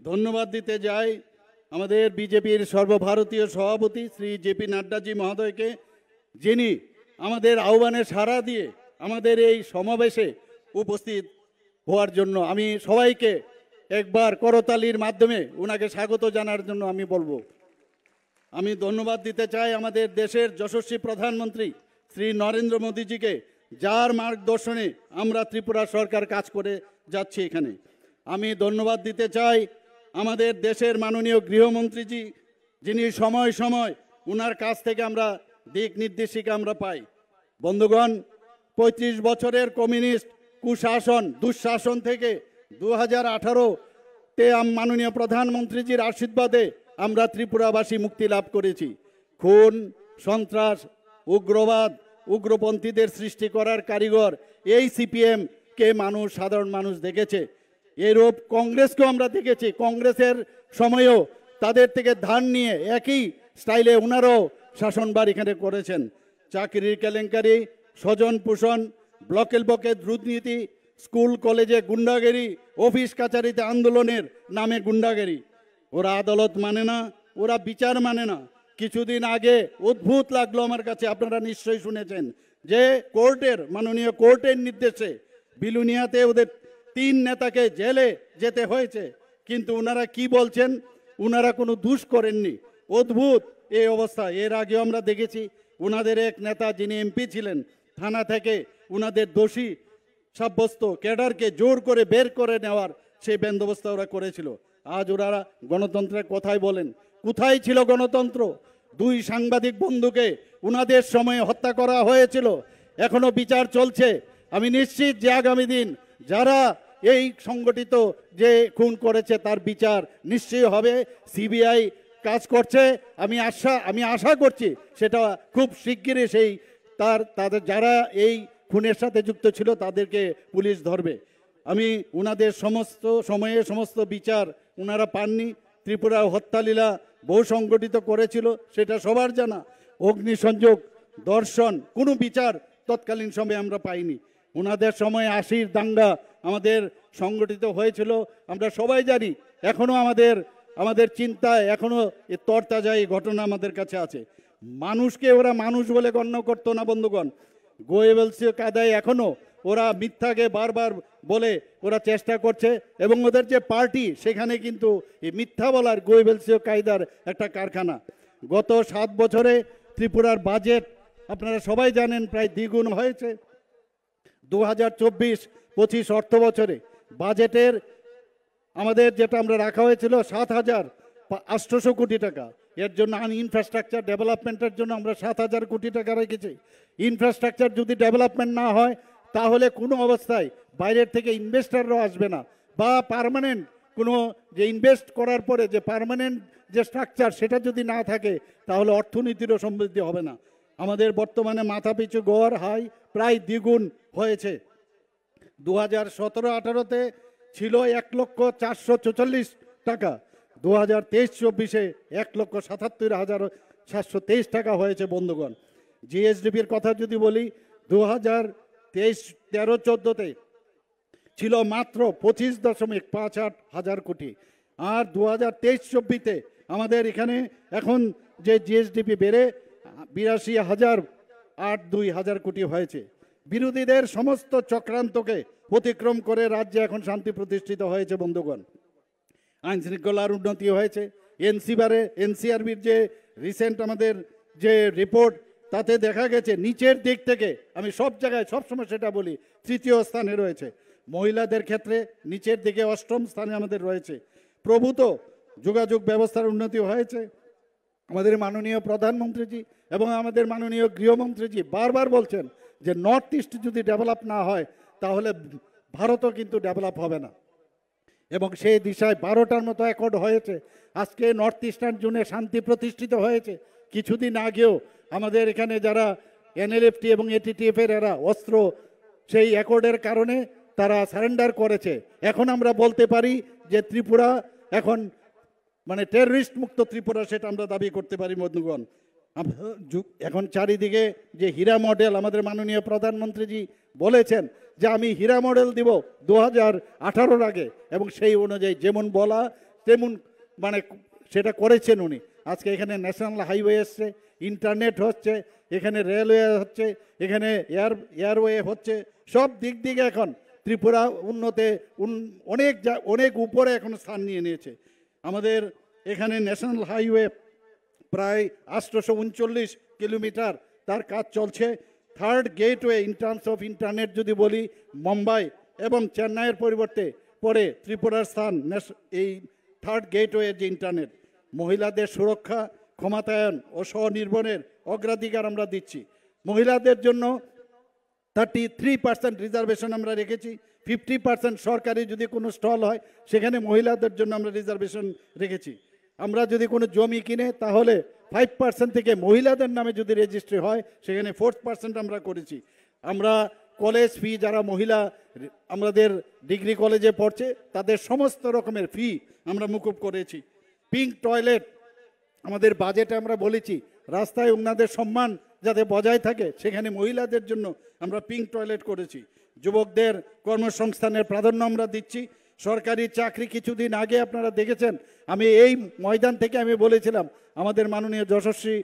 ধন্যবাদ দিতে যাই আমাদের বিজেপির সর্বভারতীয় সভাপতি শ্রী জেপি নাড্ডাজি মহোদয়কে, যিনি আমাদের আহ্বানে সাড়া দিয়ে আমাদের এই সমাবেশে উপস্থিত হওয়ার জন্য আমি সবাইকে একবার করতালির মাধ্যমে ওনাকে স্বাগত জানার জন্য আমি বলবো। আমি ধন্যবাদ দিতে চাই আমাদের দেশের যশস্বী প্রধানমন্ত্রী শ্রী নরেন্দ্র মোদীজিকে, যার মার্গদর্শনে আমরা ত্রিপুরা সরকার কাজ করে যাচ্ছি এখানে। আমি ধন্যবাদ দিতে চাই আমাদের দেশের মাননীয় গৃহমন্ত্রীজি, যিনি সময় সময় ওনার কাছ থেকে আমরা দিক নির্দেশিকা আমরা পাই। বন্ধুগণ, ৩৫ বছরের কমিউনিস্ট কুশাসন দুঃশাসন থেকে 2018-তে মাননীয় প্রধানমন্ত্রীজির আশীর্বাদে আমরা ত্রিপুরাবাসী মুক্তি লাভ করেছি। খুন, সন্ত্রাস, উগ্রবাদ, উগ্রপন্থীদের সৃষ্টি করার কারিগর এই সিপিএম কে সাধারণ মানুষ দেখেছে। এরূপ কংগ্রেসকেও আমরা দেখেছি। কংগ্রেসের সময়ও তাদের থেকে ধার নিয়ে একই স্টাইলে ওনারাও শাসনভার এখানে করেছেন। চাকরির কেলেঙ্কারি, স্বজন পোষণ, ব্লকের বকে দুর্নীতি, স্কুল কলেজে গুন্ডাগিরি, অফিস কাছারিতে আন্দোলনের নামে গুন্ডাগিরি। ওরা আদালত মানে না, ওরা বিচার মানে না। কিছুদিন আগে অদ্ভুত লাগলো আমার কাছে, আপনারা নিশ্চয়ই শুনেছেন যে মাননীয় কোর্টের নির্দেশে বিলুনিয়াতে ওদের 3 নেতাকে জেলে যেতে হয়েছে। কিন্তু ওনারা কি বলছেন, ওনারা কোনো দোষ করেননি। অদ্ভুত এই অবস্থা। এর আগে আমরা দেখেছি ওনাদের এক নেতা যিনি এমপি ছিলেন, থানা থেকে ওনাদের দোষী সাব্যস্ত ক্যাডারকে জোর করে বের করে নেওয়ার সেই বন্দোবস্ত ওরা করেছিল। আজ ওরা গণতন্ত্রের কথাই বলেন। কোথায় ছিল গণতন্ত্র? 2 সাংবাদিক বন্ধুকে ওনাদের সময়ে হত্যা করা হয়েছিল, এখনো বিচার চলছে। আমি নিশ্চিত যে আগামী দিন যারা এই সংগঠিত যে খুন করেছে তার বিচার নিশ্চয়ই হবে। সিবিআই কাজ করছে, আমি আশা করছি সেটা খুব শিগগিরই তাদের যারা এই খুনের সাথে যুক্ত ছিল তাদেরকে পুলিশ ধরবে। আমি ওনাদের সমস্ত সময়ে সমস্ত বিচার ওনারা পাননি। ত্রিপুরা হত্যালীলা বহু সংগঠিত করেছিল, সেটা সবার জানা। অগ্নিসংযোগ, দর্শন, কোনো বিচার তৎকালীন সময়ে আমরা পাইনি। ওনাদের সময় 80-র দাঙ্গা আমাদের সংগঠিত হয়েছিল, আমরা সবাই জানি। এখনো আমাদের চিন্তায় এখনো তরতাজা এই ঘটনা আমাদের কাছে আছে। মানুষকে ওরা মানুষ বলে গণ্য করতো না বন্ধুগণ। গোয়েবলসীয় কায়দায় এখনো ওরা মিথ্যাকে বারবার বলে ওরা চেষ্টা করছে, এবং ওদের যে পার্টি সেখানে কিন্তু এই মিথ্যা বলার গোয়েবলসীয় কায়দার একটা কারখানা। গত 7 বছরে ত্রিপুরার বাজেট আপনারা সবাই জানেন প্রায় দ্বিগুণ হয়েছে। 2024-25 অর্থ বছরে বাজেটের আমাদের যেটা আমরা রাখা হয়েছিল 7,800 কোটি টাকা। এর জন্য ইনফ্রাস্ট্রাকচার ডেভেলপমেন্টের জন্য আমরা 7,000 কোটি টাকা রেখেছি। ইনফ্রাস্ট্রাকচার যদি ডেভেলপমেন্ট না হয় তাহলে কোনো অবস্থায় বাইরের থেকে ইনভেস্টাররাও আসবে না, বা পার্মানেন্ট কোনো যে ইনভেস্ট করার পরে যে পার্মানেন্ট যে স্ট্রাকচার সেটা যদি না থাকে তাহলে অর্থনীতিরও সমৃদ্ধি হবে না। আমাদের বর্তমানে মাথাপিছু গড় হাই প্রায় দ্বিগুণ হয়েছে। 2017-18-তে ছিল 1,444 টাকা, 2023-24-এ 1,77,723 টাকা হয়েছে বন্ধুগণ। জিএসডিপির কথা যদি বলি, 2023-13-14-তে ছিল মাত্র 25.58 হাজার কোটি, আর 2023-24-তে আমাদের এখানে এখন যে জিএসডিপি বেড়ে 82,082 কোটি হয়েছে। বিরোধীদের সমস্ত চক্রান্তকে অতিক্রম করে রাজ্যে এখন শান্তি প্রতিষ্ঠিত হয়েছে বন্ধুগণ। আইন শৃঙ্খলার উন্নতি হয়েছে। এনসিআরবির যে রিসেন্ট আমাদের যে রিপোর্ট তাতে দেখা গেছে নিচের দিক থেকে, আমি সব জায়গায় সবসময় সেটা বলি, 3য় স্থানে রয়েছে। মহিলাদের ক্ষেত্রে নিচের দিকে 8ম স্থানে আমাদের রয়েছে। প্রভূত যোগাযোগ ব্যবস্থার উন্নতি হয়েছে। আমাদের মাননীয় প্রধানমন্ত্রীজি এবং আমাদের মাননীয় গৃহমন্ত্রীজি বারবার বলছেন যে নর্থ ইস্ট যদি ডেভেলপ না হয় তাহলে ভারতও কিন্তু ডেভেলপ হবে না, এবং সেই দিশায় 12টার মতো অ্যাকর্ড হয়েছে। আজকে নর্থ ইস্টার্ন জোনে শান্তি প্রতিষ্ঠিত হয়েছে। কিছুদিন আগেও আমাদের এখানে যারা এনএলএফটি এবং এটিটিএফের এরা অস্ত্র সেই অ্যাকর্ডের কারণে তারা সারেন্ডার করেছে। এখন আমরা বলতে পারি যে ত্রিপুরা এখন মানে টেররিস্ট মুক্ত ত্রিপুরা, সেটা আমরা দাবি করতে পারি বন্ধুগণ। এখন চারিদিকে যে হীরা মডেল আমাদের মাননীয় প্রধানমন্ত্রীজি বলেছেন যে আমি হীরা মডেল দিব 2018-র আগে, এবং সেই অনুযায়ী যেমন বলা তেমন মানে সেটা করেছেন উনি। আজকে এখানে ন্যাশনাল হাইওয়ে এসছে, ইন্টারনেট হচ্ছে, এখানে রেলওয়ে হচ্ছে, এখানে এয়ারওয়ে হচ্ছে, সব দিক দিকে এখন ত্রিপুরা অনেক উপরে এখন স্থান নিয়ে নিয়েছে। আমাদের এখানে ন্যাশনাল হাইওয়ে প্রায় 839 কিলোমিটার তার কাজ চলছে। Third gateway in terms of internet যদি বলি, মুম্বাই এবং চেন্নাইয়ের পরিবর্তে পরে ত্রিপুরার স্থান এই থার্ড গেটওয়ে যে ইন্টারনেট। মহিলাদের সুরক্ষা, ক্ষমতায়ন ও স্বনির্ভরের অগ্রাধিকার আমরা দিচ্ছি। মহিলাদের জন্য 33% রিজার্ভেশন আমরা রেখেছি। 50% সরকারি যদি কোনো স্টল হয় সেখানে মহিলাদের জন্য আমরা রিজার্ভেশন রেখেছি। আমরা যদি কোনো জমি কিনে তাহলে 5% থেকে মহিলাদের নামে যদি রেজিস্ট্রি হয় সেখানে 4% আমরা করেছি। আমরা কলেজ ফি, যারা মহিলা আমাদের ডিগ্রি কলেজে পড়ছে তাদের সমস্ত রকমের ফি আমরা মুকুব করেছি। পিঙ্ক টয়লেট আমাদের বাজেটে আমরা বলেছি, রাস্তায় ওনাদের সম্মান যাতে বজায় থাকে সেখানে মহিলাদের জন্য আমরা পিঙ্ক টয়লেট করেছি। যুবকদের কর্মসংস্থানের প্রাধান্য আমরা দিচ্ছি। সরকারি চাকরি কিছুদিন আগে আপনারা দেখেছেন, আমি এই ময়দান থেকে আমি বলেছিলাম, আমাদের মাননীয় যশস্বী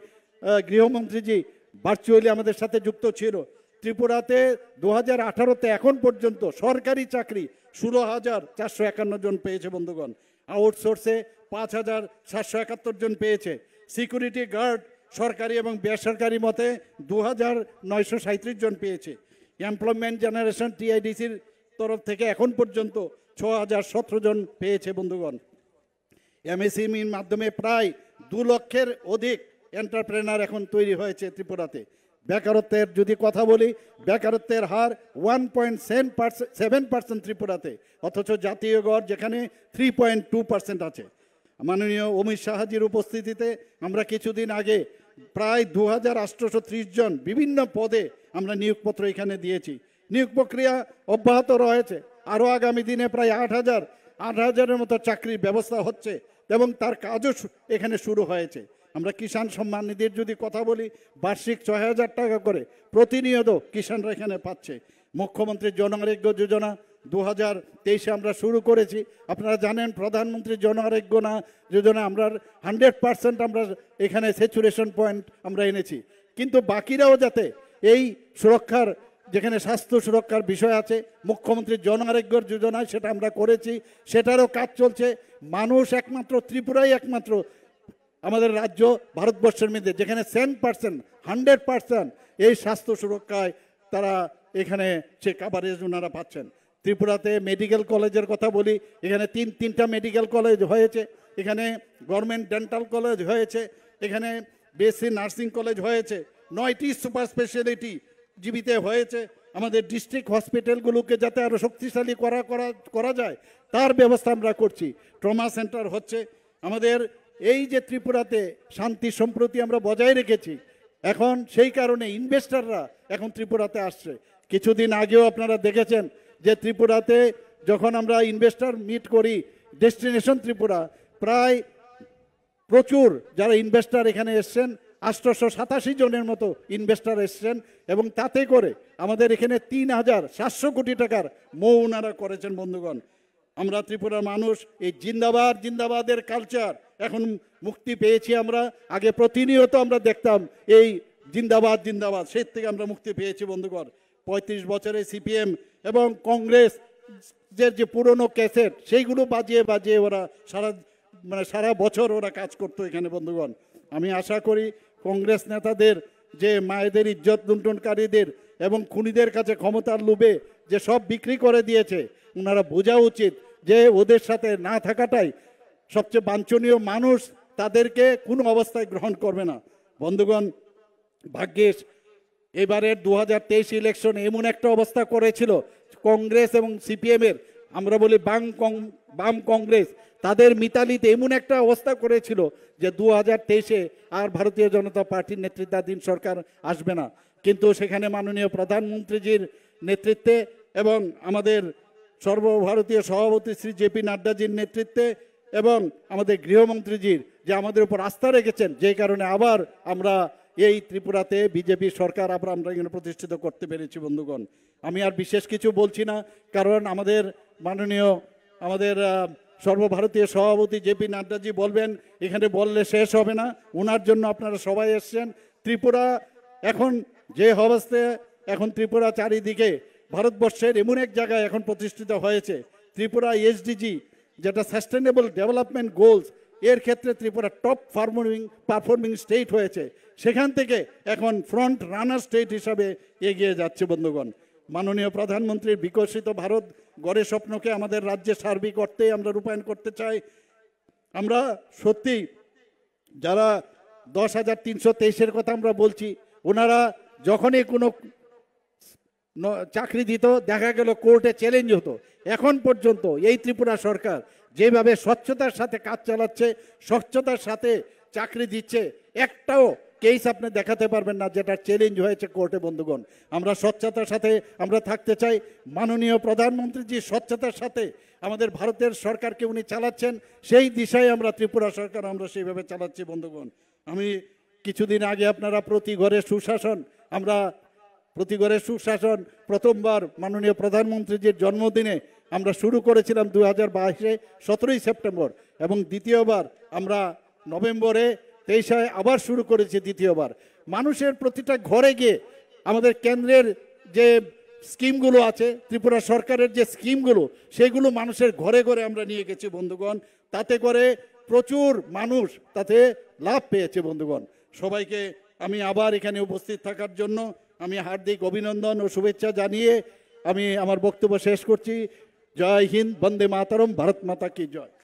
গৃহমন্ত্রীজি ভার্চুয়ালি আমাদের সাথে যুক্ত ছিল। ত্রিপুরাতে 2018-তে এখন পর্যন্ত সরকারি চাকরি 16,451 জন পেয়েছে বন্ধুগণ। আউটসোর্সে 5,771 জন পেয়েছে। সিকিউরিটি গার্ড সরকারি এবং বেসরকারি মতে 2,937 জন পেয়েছে। এমপ্লয়মেন্ট জেনারেশন টিআইডিসির তরফ থেকে এখন পর্যন্ত 6,017 জন পেয়েছে বন্ধুগণ। এমএসএমইর মাধ্যমে প্রায় 2 লক্ষের অধিক এন্টারপ্রেনার এখন তৈরি হয়েছে ত্রিপুরাতে। বেকারত্বের যদি কথা বলি, বেকারত্বের হার 1.7% ত্রিপুরাতে, অথচ জাতীয় গড় যেখানে 3.2% আছে। মাননীয় অমিত শাহজির উপস্থিতিতে আমরা কিছুদিন আগে প্রায় 2,830 জন বিভিন্ন পদে আমরা নিয়োগপত্র এখানে দিয়েছি। নিয়োগ প্রক্রিয়া অব্যাহত রয়েছে। আরও আগামী দিনে প্রায় 8,000-এর মতো চাকরির ব্যবস্থা হচ্ছে এবং তার কাজও এখানে শুরু হয়েছে। আমরা কিষাণ সম্মান নিধির যদি কথা বলি, বার্ষিক 6,000 টাকা করে প্রতিনিয়ত কিষাণরা এখানে পাচ্ছে। মুখ্যমন্ত্রীর জন আরোগ্য যোজনা 2023-এ আমরা শুরু করেছি। আপনারা জানেন প্রধানমন্ত্রী জন আরোগ্য যোজনা আমরা 100% আমরা এখানে স্যাচুরেশন পয়েন্ট আমরা এনেছি। কিন্তু বাকিরাও যাতে এই সুরক্ষার, যেখানে স্বাস্থ্য সুরক্ষার বিষয় আছে, মুখ্যমন্ত্রীর জন আরোগ্য যোজনায় সেটা আমরা করেছি, সেটারও কাজ চলছে। মানুষ একমাত্র ত্রিপুরাই একমাত্র আমাদের রাজ্য ভারতবর্ষের মধ্যে যেখানে 100% এই স্বাস্থ্য সুরক্ষায় তারা এখানে সে কাভারেজ ওনারা পাচ্ছেন। ত্রিপুরাতে মেডিকেল কলেজের কথা বলি, এখানে তিনটা মেডিকেল কলেজ হয়েছে, এখানে গভর্নমেন্ট ডেন্টাল কলেজ হয়েছে, এখানে বিএসসি নার্সিং কলেজ হয়েছে, 9টি সুপার স্পেশালিটি জীবিতে হয়েছে। আমাদের ডিস্ট্রিক্ট হসপিটালগুলোকে যাতে আরও শক্তিশালী করা যায় তার ব্যবস্থা আমরা করছি। ট্রমা সেন্টার হচ্ছে। আমাদের এই যে ত্রিপুরাতে শান্তি সম্প্রতি আমরা বজায় রেখেছি, এখন সেই কারণে ইনভেস্টররা এখন ত্রিপুরাতে আসছে। কিছুদিন আগেও আপনারা দেখেছেন যে ত্রিপুরাতে যখন আমরা ইনভেস্টর মিট করি, ডেস্টিনেশন ত্রিপুরা, প্রায় প্রচুর যারা ইনভেস্টর এখানে এসছেন, 887 জনের মতো ইনভেস্টর এসছেন এবং তাতে করে আমাদের এখানে 3,700 কোটি টাকার ওনারা করেছেন বন্ধুগণ। আমরা ত্রিপুরার মানুষ এই জিন্দাবাদের কালচার এখন মুক্তি পেয়েছি। আমরা আগে প্রতিনিয়ত আমরা দেখতাম এই জিন্দাবাদ, সেই থেকে আমরা মুক্তি পেয়েছি বন্ধুগণ। 35 বছরে সিপিএম এবং কংগ্রেস যে পুরনো ক্যাসেট সেইগুলো বাজিয়ে ওরা সারা বছর ওরা কাজ করতো এখানে বন্ধুগণ। আমি আশা করি কংগ্রেস নেতাদের যে মায়েদের ইজ্জত লুণ্ঠনকারীদের এবং খুনিদের কাছে ক্ষমতার লোভে যে সব বিক্রি করে দিয়েছে, ওনারা বোঝা উচিত যে ওদের সাথে না থাকাটাই সবচেয়ে বাঞ্ছনীয়। মানুষ তাদেরকে কোনো অবস্থায় গ্রহণ করবে না বন্ধুগণ। ভাগ্যিস এবারের 2023 ইলেকশন এমন একটা অবস্থা করেছিল কংগ্রেস এবং সিপিএমের, আমরা বলি বাম কংগ্রেস, তাদের মিতালিতে এমন একটা অবস্থা করেছিল যে 2023-এ আর ভারতীয় জনতা পার্টির নেতৃত্বাধীন সরকার আসবে না। কিন্তু সেখানে মাননীয় প্রধানমন্ত্রীজির নেতৃত্বে এবং আমাদের সর্বভারতীয় সভাপতি শ্রী জেপি নাড্ডাজির নেতৃত্বে এবং আমাদের গৃহমন্ত্রীজির যে আমাদের উপর আস্থা রেখেছেন, যে কারণে আবার আমরা এই ত্রিপুরাতে বিজেপি সরকার আমরা এখানে প্রতিষ্ঠিত করতে পেরেছি বন্ধুগণ। আমি আর বিশেষ কিছু বলছি না, কারণ আমাদের মাননীয় সর্বভারতীয় সভাপতি জেপি নাড্ডাজি বলবেন, এখানে বললে শেষ হবে না। ওনার জন্য আপনারা সবাই এসছেন। ত্রিপুরা এখন যে অবস্থায়, এখন ত্রিপুরা চারিদিকে ভারতবর্ষের এমন এক জায়গায় এখন প্রতিষ্ঠিত হয়েছে, ত্রিপুরা এসডিজি যেটা সাস্টেনেবল ডেভেলপমেন্ট গোলস, এর ক্ষেত্রে ত্রিপুরা টপ পারফর্মিং স্টেট হয়েছে। সেখান থেকে এখন ফ্রন্ট রানার স্টেট হিসাবে এগিয়ে যাচ্ছে বন্ধুগণ। মাননীয় প্রধানমন্ত্রীর বিকশিত ভারত গড়ে স্বপ্নকে আমাদের রাজ্যে সার্বিক অর্থে আমরা রূপায়ণ করতে চাই। আমরা সত্যি যারা 10,323-এর কথা আমরা বলছি, ওনারা যখনই কোনো চাকরি দিত দেখা গেল কোর্টে চ্যালেঞ্জ হতো। এখন পর্যন্ত এই ত্রিপুরা সরকার যেভাবে স্বচ্ছতার সাথে কাজ চালাচ্ছে, স্বচ্ছতার সাথে চাকরি দিচ্ছে, একটাও কেস আপনি দেখাতে পারবেন না যেটা চ্যালেঞ্জ হয়েছে কোর্টে বন্ধুগণ। আমরা স্বচ্ছতার সাথে আমরা থাকতে চাই। মাননীয় প্রধানমন্ত্রী যে স্বচ্ছতার সাথে আমাদের ভারতের সরকারকে উনি চালাচ্ছেন, সেই দিশায় আমরা ত্রিপুরা সরকার আমরা সেইভাবে চালাচ্ছি বন্ধুগণ। আমি কিছুদিন আগে আপনারা প্রতি ঘরে সুশাসন, আমরা প্রতি ঘরে সুশাসন প্রথমবার মাননীয় প্রধানমন্ত্রীজির জন্মদিনে আমরা শুরু করেছিলাম 2022-এ 17ই সেপ্টেম্বর, এবং দ্বিতীয়বার আমরা নভেম্বরে 23-এ আবার শুরু করেছি দ্বিতীয়বার। মানুষের প্রতিটা ঘরে গিয়ে আমাদের কেন্দ্রের যে স্কিমগুলো আছে, ত্রিপুরা সরকারের যে স্কিমগুলো, সেগুলো মানুষের ঘরে ঘরে আমরা নিয়ে গেছি বন্ধুগণ। তাতে করে প্রচুর মানুষ তাতে লাভ পেয়েছে বন্ধুগণ। সবাইকে আমি আবার এখানে উপস্থিত থাকার জন্য আমি হার্দিক অভিনন্দন ও শুভেচ্ছা জানিয়ে আমি আমার বক্তব্য শেষ করছি। জয় হিন্দ, বন্দে মাতরম, ভারত মাতা কি জয়।